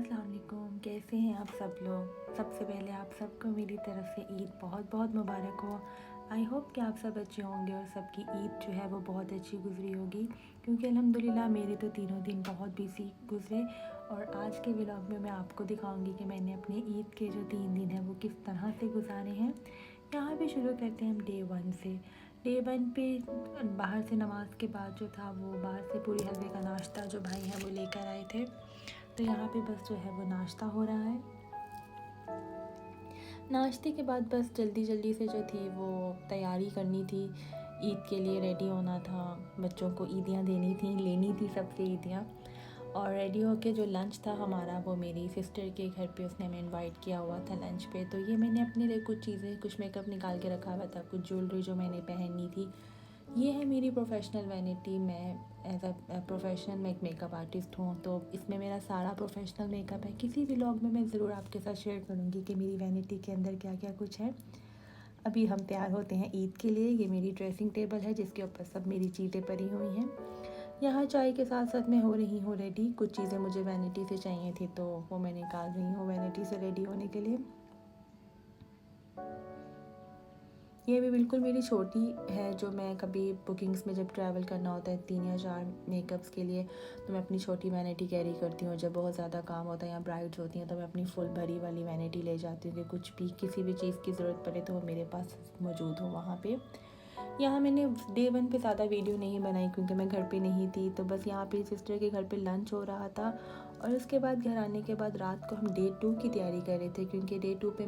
अस्सलाम वालेकुम। कैसे हैं आप सब लोग। सबसे पहले आप सबको मेरी तरफ़ से ईद बहुत बहुत मुबारक हो। आई होप कि आप सब अच्छे होंगे और सबकी ईद जो है वो बहुत अच्छी गुजरी होगी, क्योंकि अल्हम्दुलिल्लाह मेरे तो तीनों दिन बहुत बिजी गुजरे। और आज के व्लॉग में मैं आपको दिखाऊंगी कि मैंने अपने ईद के जो 3 दिन हैं वो किस तरह से गुजारे हैं। यहाँ पे शुरू करते हैं हम डे 1 से। डे 1 पे बाहर से नमाज के बाद जो था वो बाहर से पूरी हलवे का नाश्ता जो भाई हैं वो लेकर आए थे। तो यहाँ पे बस जो है वो नाश्ता हो रहा है। नाश्ते के बाद बस जल्दी जल्दी से जो थी वो तैयारी करनी थी, ईद के लिए रेडी होना था, बच्चों को ईदियाँ देनी थी, लेनी थी सबसे ईदियाँ। और रेडी होके जो लंच था हमारा वो मेरी सिस्टर के घर पे उसने हमें इनवाइट किया हुआ था लंच पे। तो ये मैंने अपने लिए कुछ चीज़ें, कुछ मेकअप निकाल के रखा हुआ था, कुछ ज्वेलरी जो मैंने पहननी थी। ये है मेरी प्रोफेशनल वैनिटी। मैं एज अ प्रोफेशनल मैं एक मेकअप आर्टिस्ट हूँ, तो इसमें मेरा सारा प्रोफेशनल मेकअप है। किसी भी व्लॉग में मैं ज़रूर आपके साथ शेयर करूँगी कि मेरी वैनिटी के अंदर क्या क्या कुछ है। अभी हम तैयार होते हैं ईद के लिए। ये मेरी ड्रेसिंग टेबल है जिसके ऊपर सब मेरी चीज़ें पड़ी हुई हैं। यहाँ चाय के साथ साथ मैं हो रही हूँ रेडी। कुछ चीज़ें मुझे वैनिटी से चाहिए थी तो वो मैं निकाल रही हूँ वैनिटी से रेडी होने के लिए। ये भी बिल्कुल मेरी छोटी है, जो मैं कभी बुकिंग्स में जब ट्रैवल करना होता है 3 या 4 मेकअप्स के लिए, तो मैं अपनी छोटी वैनिटी कैरी करती हूँ। जब बहुत ज़्यादा काम होता है या ब्राइड्स होती हैं तो मैं अपनी फुल भरी वाली वैनिटी ले जाती हूँ कि कुछ भी किसी भी चीज़ की ज़रूरत पड़े तो वो मेरे पास मौजूद हो वहाँ पे। यहाँ मैंने डे 1 पे ज़्यादा वीडियो नहीं बनाई क्योंकि मैं घर पे नहीं थी, तो बस यहाँ पे सिस्टर के घर पे लंच हो रहा था। और उसके बाद घर आने के बाद रात को हम डे 2 की तैयारी कर रहे थे, क्योंकि डे 2 पे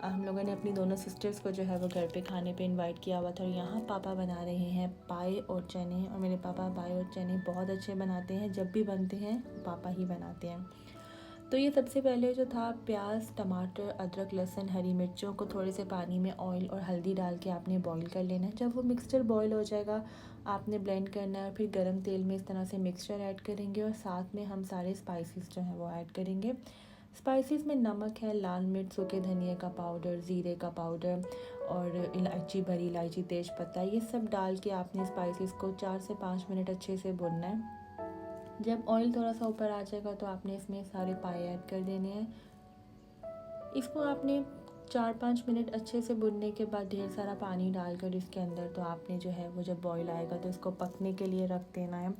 हम लोगों ने अपनी दोनों सिस्टर्स को जो है वो घर पे खाने पे इनवाइट किया हुआ था। और यहाँ पापा बना रहे हैं पाए और चने, और मेरे पापा पाए और चने बहुत अच्छे बनाते हैं। जब भी बनते हैं पापा ही बनाते हैं। तो ये सबसे पहले जो था प्याज, टमाटर, अदरक, लहसुन, हरी मिर्चों को थोड़े से पानी में ऑयल और हल्दी डाल के आपने बॉईल कर लेना है। जब वो मिक्सचर बॉईल हो जाएगा आपने ब्लेंड करना है, और फिर गरम तेल में इस तरह से मिक्सचर ऐड करेंगे और साथ में हम सारे स्पाइसेस जो हैं वो ऐड करेंगे। स्पाइसेस में नमक है, लाल मिर्च, सूखे धनिया का पाउडर, ज़ीरे का पाउडर और इलायची, बड़ी इलायची, तेज पत्ता, ये सब डाल के आपने स्पाइसेस को 4 से 5 मिनट अच्छे से भूनना है। जब ऑयल थोड़ा सा ऊपर आ जाएगा तो आपने इसमें सारे पाए ऐड कर देने हैं। इसको आपने 4-5 मिनट अच्छे से भुनने के बाद ढेर सारा पानी डालकर इसके अंदर तो आपने जो है वो जब बॉईल आएगा तो इसको पकने के लिए रख देना है।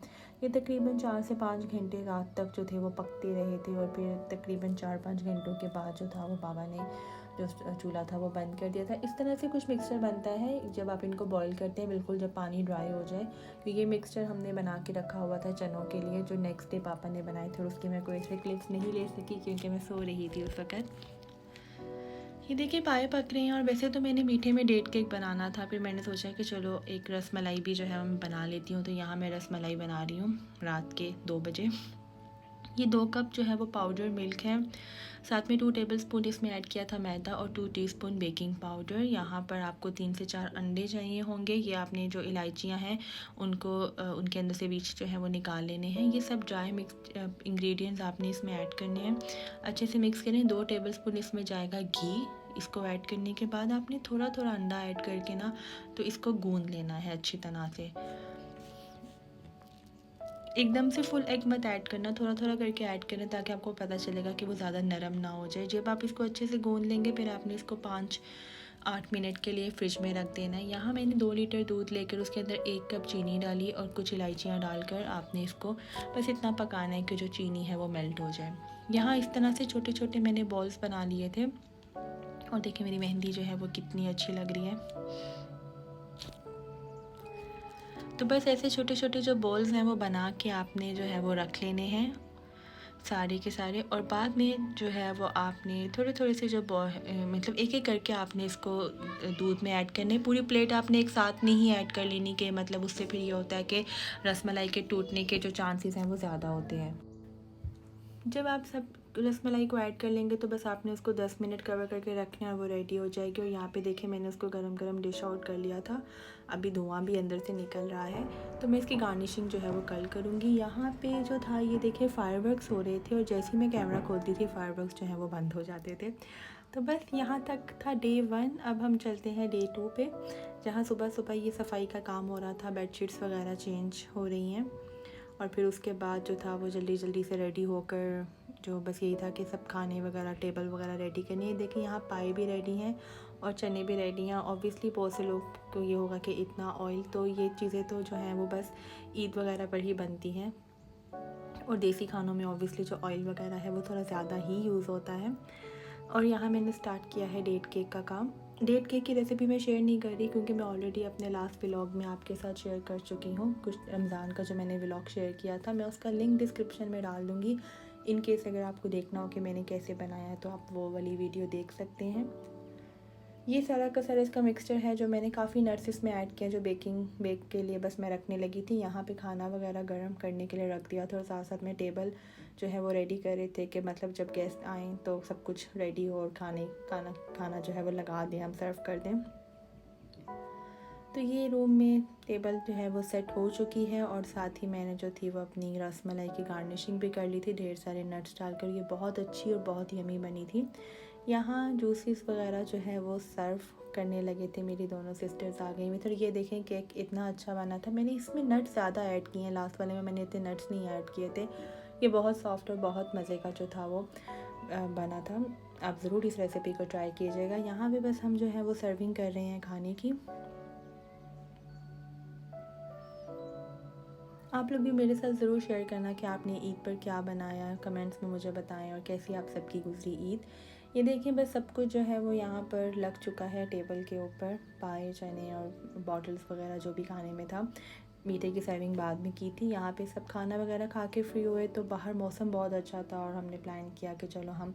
ये तकरीबन 4 से 5 घंटे रात तक जो थे वो पकते रहे थे, और फिर तकरीबन 4-5 घंटों के बाद जो था वो पापा ने जो चूल्हा था वो बंद कर दिया था। इस तरह से कुछ मिक्सचर बनता है जब आप इनको बॉईल करते हैं, बिल्कुल जब पानी ड्राई हो जाए। तो ये मिक्सचर हमने बना के रखा हुआ था चनों के लिए, जो नेक्स्ट डे पापा ने बनाए थे, और उसकी मैं कोई ऐसे क्लिप्स नहीं ले सकी क्योंकि मैं सो रही थी उस वक़्त। ये देखिए पाए पक रहे हैं। और वैसे तो मैंने मीठे में डेट केक बनाना था, फिर मैंने सोचा कि चलो एक रसमलाई भी जो है मैं बना लेती हूँ। तो यहाँ मैं रसमलाई बना रही हूँ रात के 2 बजे। ये 2 कप जो है वो पाउडर मिल्क है, साथ में 2 टेबलस्पून इसमें ऐड किया था मैदा और 2 टीस्पून बेकिंग पाउडर। यहाँ पर आपको 3 से 4 अंडे चाहिए होंगे। ये आपने जो इलायचियाँ हैं उनको उनके अंदर से बीज जो है वो निकाल लेने हैं। ये सब ड्राई मिक्स इंग्रेडिएंट्स आपने इसमें ऐड करने हैं, अच्छे से मिक्स करें। 2 टेबलस्पून इसमें जाएगा घी। इसको ऐड करने के बाद आपने थोड़ा थोड़ा अंडा ऐड करके ना तो इसको गूंद लेना है अच्छी तरह से। एकदम से फुल एग मत ऐड करना, थोड़ा थोड़ा करके ऐड करना ताकि आपको पता चलेगा कि वो ज़्यादा नरम ना हो जाए। जब आप इसको अच्छे से गूंद लेंगे फिर आपने इसको 5-8 मिनट के लिए फ्रिज में रख देना है। यहाँ मैंने 2 लीटर दूध लेकर उसके अंदर 1 कप चीनी डाली और कुछ इलायचियाँ डालकर आपने इसको बस इतना पकाना है कि जो चीनी है वो मेल्ट हो जाए। यहाँ इस तरह से छोटे छोटे मैंने बॉल्स बना लिए थे, और देखिए मेरी मेहंदी जो है वो कितनी अच्छी लग रही है। तो बस ऐसे छोटे छोटे जो बॉल्स हैं वो बना के आपने जो है वो रख लेने हैं सारे के सारे। और बाद में जो है वो आपने थोड़े थोड़े से जो मतलब एक एक करके आपने इसको दूध में ऐड करने। पूरी प्लेट आपने एक साथ नहीं ऐड कर लेनी के मतलब उससे फिर ये होता है कि रसमलाई के टूटने के जो चांसेस हैं वो ज़्यादा होते हैं। जब आप सब रसमलाई को ऐड कर लेंगे तो बस आपने उसको 10 मिनट कवर करके रखना है, वो रेडी हो जाएगी। और यहाँ पे देखिए मैंने उसको गरम गरम डिश आउट कर लिया था, अभी धुआं भी अंदर से निकल रहा है। तो मैं इसकी गार्निशिंग जो है वो कल करूँगी। यहाँ पे जो था ये देखिए फायरवर्क्स हो रहे थे, और जैसे ही मैं कैमरा खोलती थी फायरवर्क्स जो है वो बंद हो जाते थे। तो बस यहाँ तक था डे 1। अब हम चलते हैं डे 2 पे, जहाँ सुबह सुबह ये सफाई का काम हो रहा था, बेडशीट्स वगैरह चेंज हो रही हैं। और फिर उसके बाद जो था वो जल्दी जल्दी से रेडी होकर जो बस यही था कि सब खाने वगैरह टेबल वगैरह रेडी करनी है। देखिए यहाँ पाए भी रेडी हैं और चने भी रेडी हैं। ऑब्वियसली बहुत से लोग को ये होगा कि इतना ऑयल, तो ये चीज़ें तो जो हैं वो बस ईद वगैरह पर ही बनती हैं और देसी खानों में ऑब्वियसली जो ऑयल वगैरह है वो थोड़ा ज़्यादा ही यूज़ होता है। और यहाँ मैंने स्टार्ट किया है डेट केक का काम। डेट केक की रेसिपी मैं शेयर नहीं कर रही क्योंकि मैं ऑलरेडी अपने लास्ट व्लॉग में आपके साथ शेयर कर चुकी हूँ। कुछ रमज़ान का जो मैंने व्लॉग शेयर किया था, मैं उसका लिंक डिस्क्रिप्शन में डाल दूँगी। इन केस अगर आपको देखना हो कि मैंने कैसे बनाया है तो आप वो वाली वीडियो देख सकते हैं। ये सारा का सारा इसका मिक्सचर है जो मैंने काफ़ी नट्स इसमें ऐड किया, जो बेक के लिए बस मैं रखने लगी थी। यहाँ पे खाना वगैरह गर्म करने के लिए रख दिया था और साथ साथ में टेबल जो है वो रेडी कर रहे थे कि मतलब जब गेस्ट आएँ तो सब कुछ रेडी हो और खाना जो है वो लगा दें, हम सर्व कर दें। तो ये रूम में टेबल जो है वो सेट हो चुकी है और साथ ही मैंने जो थी वो अपनी रसमलाई की गार्निशिंग भी कर ली थी ढेर सारे नट्स डालकर। ये बहुत अच्छी और बहुत यमी बनी थी। यहाँ जूसेस वगैरह जो है वो सर्व करने लगे थे, मेरी दोनों सिस्टर्स आ गई। तो ये देखें केक इतना अच्छा बना था। मैंने इसमें नट्स ज़्यादा ऐड किए हैं, लास्ट वाले में मैंने इतने नट्स नहीं ऐड किए थे। ये बहुत सॉफ्ट और बहुत मज़े का जो था वो बना था। आप ज़रूर इस रेसिपी को ट्राई कीजिएगा। यहाँ भी बस हम जो है वो सर्विंग कर रहे हैं खाने की। आप लोग भी मेरे साथ ज़रूर शेयर करना कि आपने ईद पर क्या बनाया, कमेंट्स में मुझे बताएं और कैसी आप सबकी गुजरी ईद। ये देखिए बस सब कुछ जो है वो यहाँ पर लग चुका है टेबल के ऊपर। पाए, चने और बॉटल्स वगैरह जो भी खाने में था। मीठे की सर्विंग बाद में की थी। यहाँ पे सब खाना वगैरह खा के फ्री हुए तो बाहर मौसम बहुत अच्छा था और हमने प्लान किया कि चलो हम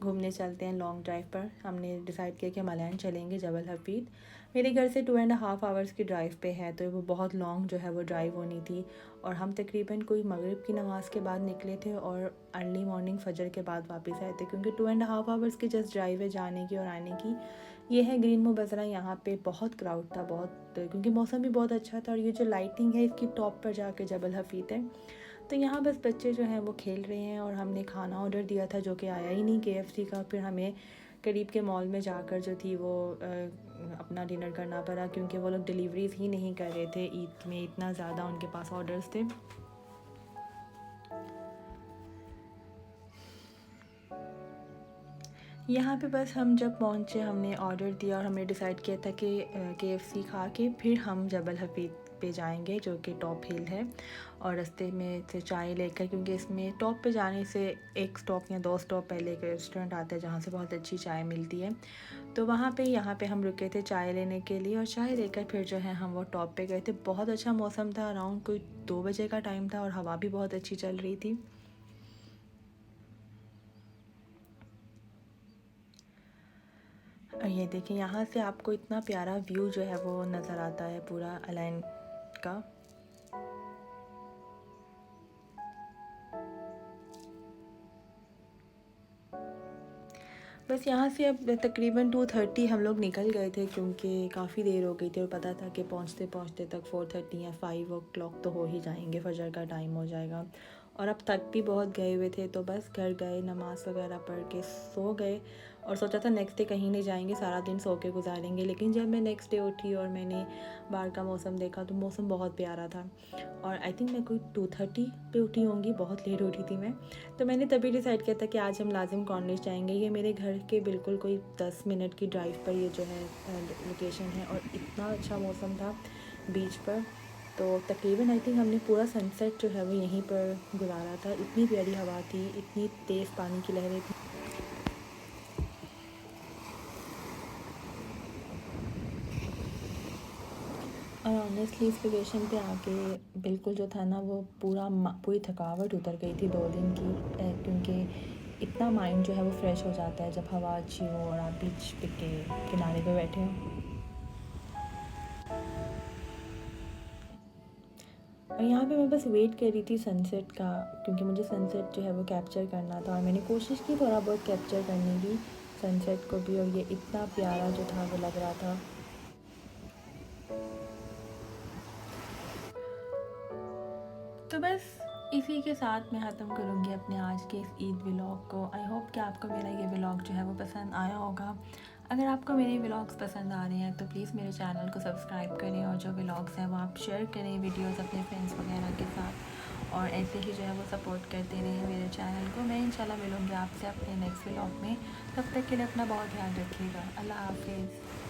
घूमने चलते हैं लॉन्ग ड्राइव पर। हमने डिसाइड किया कि मलैन चलेंगे, जबल हफीद। मेरे घर से 2.5 आवर्स की ड्राइव पे है, तो वो बहुत लॉन्ग जो है वो ड्राइव होनी थी। और हम तकरीबन कोई मगरिब की नमाज़ के बाद निकले थे और अर्ली मॉर्निंग फजर के बाद वापस आए थे, क्योंकि 2.5 आवर्स की जस्ट ड्राइव है जाने की और आने की। ये है ग्रीन मुबज़रा। यहाँ पे बहुत क्राउड था, बहुत, क्योंकि मौसम भी बहुत अच्छा था। और ये जो लाइटिंग है इसकी टॉप पर जाके जबल हफीद है। तो यहाँ बस बच्चे जो हैं वो खेल रहे हैं और हमने खाना ऑर्डर दिया था जो कि आया ही नहीं KFC का। फिर हमें करीब के मॉल में जाकर जो थी वो अपना डिनर करना पड़ा, क्योंकि वो लोग डिलीवरीज़ ही नहीं कर रहे थे ईद में, इतना ज़्यादा उनके पास ऑर्डर्स थे। यहाँ पे बस हम जब पहुँचे हमने ऑर्डर दिया और हमने डिसाइड किया था कि KFC खा के फिर हम जबल हफीद पे जाएंगे जो कि टॉप हिल है। और रास्ते में से चाय लेकर, क्योंकि इसमें टॉप पे जाने से एक स्टॉप या 2 स्टॉप पहले एक रेस्टोरेंट आता है जहाँ से बहुत अच्छी चाय मिलती है। तो यहाँ पे हम रुके थे चाय लेने के लिए और चाय लेकर फिर जो है हम वो टॉप पे गए थे। बहुत अच्छा मौसम था, अराउंड कोई 2 बजे का टाइम था और हवा भी बहुत अच्छी चल रही थी। और ये देखिए यहाँ से आपको इतना प्यारा व्यू जो है वो नज़र आता है पूरा अलाइन का। बस यहाँ से अब तकरीबन 2:30 हम लोग निकल गए थे, क्योंकि काफ़ी देर हो गई थी और पता था कि पहुँचते पहुँचते तक 4:30 या 5 o'clock तो हो ही जाएंगे, फजर का टाइम हो जाएगा। और अब तक भी बहुत गए हुए थे, तो बस घर गए, नमाज़ वगैरह पढ़ के सो गए और सोचा था नेक्स्ट डे कहीं नहीं जाएंगे, सारा दिन सो के गुजारेंगे। लेकिन जब मैं नेक्स्ट डे उठी और मैंने बाहर का मौसम देखा तो मौसम बहुत प्यारा था। और आई थिंक मैं कोई 2:30 पे उठी होंगी, बहुत लेट उठी थी मैं। तो मैंने तभी डिसाइड किया था कि आज हम लाजिम कॉर्निश जाएंगे। ये मेरे घर के बिल्कुल कोई 10 मिनट की ड्राइव पर ये जो है लोकेशन है और इतना अच्छा मौसम था बीच पर। तो तकरीबन आई थिंक हमने पूरा सनसेट जो है वो यहीं पर गुजारा था। इतनी प्यारी हवा थी, इतनी तेज़ पानी की लहरें थी। और ऑनेस्टली इस लोकेशन पे आके बिल्कुल जो था ना वो पूरी थकावट उतर गई थी 2 दिन की, क्योंकि इतना माइंड जो है वो फ्रेश हो जाता है जब हवा अच्छी हो और आप बीच पे के किनारे पे बैठे हो। और यहाँ पे मैं बस वेट कर रही थी सनसेट का, क्योंकि मुझे सनसेट जो है वो कैप्चर करना था और मैंने कोशिश की थोड़ा बहुत कैप्चर करने की सनसेट को भी। और ये इतना प्यारा जो था वो लग रहा था। तो बस इसी के साथ मैं ख़त्म करूँगी अपने आज के इस ईद व्लॉग को। आई होप कि आपको मेरा ये व्लॉग जो है वो पसंद आया होगा। अगर आपको मेरे व्लॉग्स पसंद आ रहे हैं तो प्लीज़ मेरे चैनल को सब्सक्राइब करें और जो व्लॉग्स हैं वो आप शेयर करें वीडियोस अपने फ्रेंड्स वगैरह के साथ। और ऐसे ही जो है वो सपोर्ट करते रहें मेरे चैनल को। मैं इंशाल्लाह मिलूँगी आपसे अपने नेक्स्ट व्लॉग में। तब तक के लिए अपना बहुत ध्यान रखिएगा। अल्लाह हाफ़िज़।